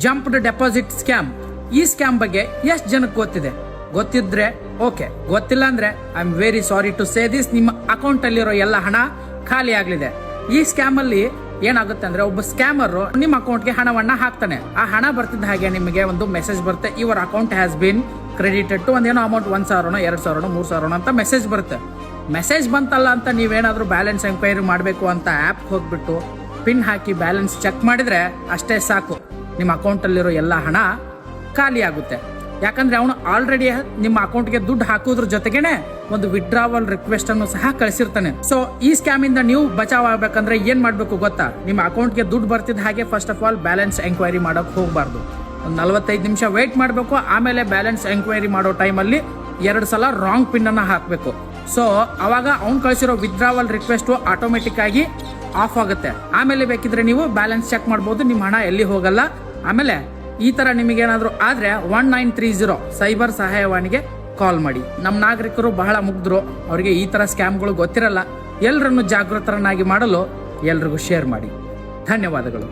Jumped deposit scam. ಈ scam ಬಗ್ಗೆ ಎಷ್ಟು ಜನಕ್ಕೆ ಗೊತ್ತಿದೆ? ಗೊತ್ತಿದ್ರೆ ಓಕೆ, ಗೊತ್ತಿಲ್ಲ ಅಂದ್ರೆ I am very sorry to say this, ನಿಮ್ಮ ಅಕೌಂಟ್ ಅಲ್ಲಿರೋ ಎಲ್ಲ ಹಣ ಖಾಲಿ ಆಗ್ಲಿದೆ. ಈ ಸ್ಕ್ಯಾಮ್ ಅಲ್ಲಿ ಏನಾಗುತ್ತೆ ಅಂದ್ರೆ, ಒಬ್ಬ ಸ್ಕ್ಯಾಮರ್ ನಿಮ್ಮ ಅಕೌಂಟ್ಗೆ ಹಣವನ್ನ ಹಾಕ್ತಾನೆ. ಆ ಹಣ ಬರ್ತಿದ್ದ ಹಾಗೆ ನಿಮಗೆ ಒಂದು ಮೆಸೇಜ್ ಬರುತ್ತೆ, your account has been credited to ಒಂದೇನೋ ಅಮೌಂಟ್, 1,000 2,000 3,000 ಅಂತ ಮೆಸೇಜ್ ಬರುತ್ತೆ. ಮೆಸೇಜ್ ಬಂತಲ್ಲ ಅಂತ ನೀವೇನಾದ್ರೂ ಬ್ಯಾಲೆನ್ಸ್ ಎಂಕ್ವೈರಿ ಮಾಡಬೇಕು ಅಂತ ಆ್ಯಪ್ ಹೋಗ್ಬಿಟ್ಟು ಪಿನ್ ಹಾಕಿ ಬ್ಯಾಲೆನ್ಸ್ ಚೆಕ್ ಮಾಡಿದ್ರೆ ಅಷ್ಟೇ ಸಾಕು, ನಿಮ್ಮ ಅಕೌಂಟಲ್ಲಿರೋ ಎಲ್ಲ ಹಣ ಖಾಲಿ ಆಗುತ್ತೆ. ಯಾಕಂದ್ರೆ ಅವನು ಆಲ್ರೆಡಿ ನಿಮ್ಮ ಅಕೌಂಟ್ಗೆ ದುಡ್ಡು ಹಾಕೋದ್ರ ಜೊತೆಗೇನೆ ಒಂದು ವಿಡ್ರಾವಲ್ ರಿಕ್ವೆಸ್ಟ್ ಅನ್ನು ಸಹ ಕಳಿಸಿರ್ತಾನೆ. ಸೊ ಈ ಸ್ಕ್ಯಾಮ್ ಇಂದ ನೀವು ಬಚಾವ್ ಆಗ್ಬೇಕಂದ್ರೆ ಏನ್ ಮಾಡ್ಬೇಕು ಗೊತ್ತಾ? ನಿಮ್ಮ ಅಕೌಂಟ್ಗೆ ದುಡ್ಡು ಬರ್ತಿದ್ದ ಹಾಗೆ first of all balance enquiry ಮಾಡಕ್ ಹೋಗ್ಬಾರ್ದು. ಒಂದು 45 ನಿಮಿಷ ವೇಟ್ ಮಾಡಬೇಕು. ಆಮೇಲೆ ಬ್ಯಾಲೆನ್ಸ್ ಎಂಕ್ವೈರಿ ಮಾಡೋ ಟೈಮಲ್ಲಿ 2 ಸಲ ರಾಂಗ್ ಪಿನ್ ಅನ್ನ ಹಾಕಬೇಕು. ಸೊ ಅವಾಗ ಅವ್ನು ಕಳಿಸಿರೋ ವಿಡ್ರಾವಲ್ ರಿಕ್ವೆಸ್ಟ್ ಆಟೋಮೆಟಿಕ್ ಆಗಿ ಆಫ್ ಆಗುತ್ತೆ. ಆಮೇಲೆ ಬೇಕಿದ್ರೆ ನೀವು ಬ್ಯಾಲೆನ್ಸ್ ಚೆಕ್ ಮಾಡ್ಬೋದು, ನಿಮ್ಮ ಹಣ ಎಲ್ಲಿ ಹೋಗಲ್ಲ. ಆಮೇಲೆ ಈ ತರ ನಿಮಗೇನಾದ್ರೂ ಆದ್ರೆ 1930 ಸೈಬರ್ ಸಹಾಯವಾಣಿಗೆ ಕಾಲ್ ಮಾಡಿ. ನಮ್ಮ ನಾಗರಿಕರು ಬಹಳ ಮುಗ್ಧರು, ಅವರಿಗೆ ಈ ತರ ಸ್ಕ್ಯಾಮ್ಗಳು ಗೊತ್ತಿರಲ್ಲ. ಎಲ್ಲರನ್ನು ಜಾಗೃತರನ್ನಾಗಿ ಮಾಡಲು ಎಲ್ರಿಗೂ ಶೇರ್ ಮಾಡಿ. ಧನ್ಯವಾದಗಳು.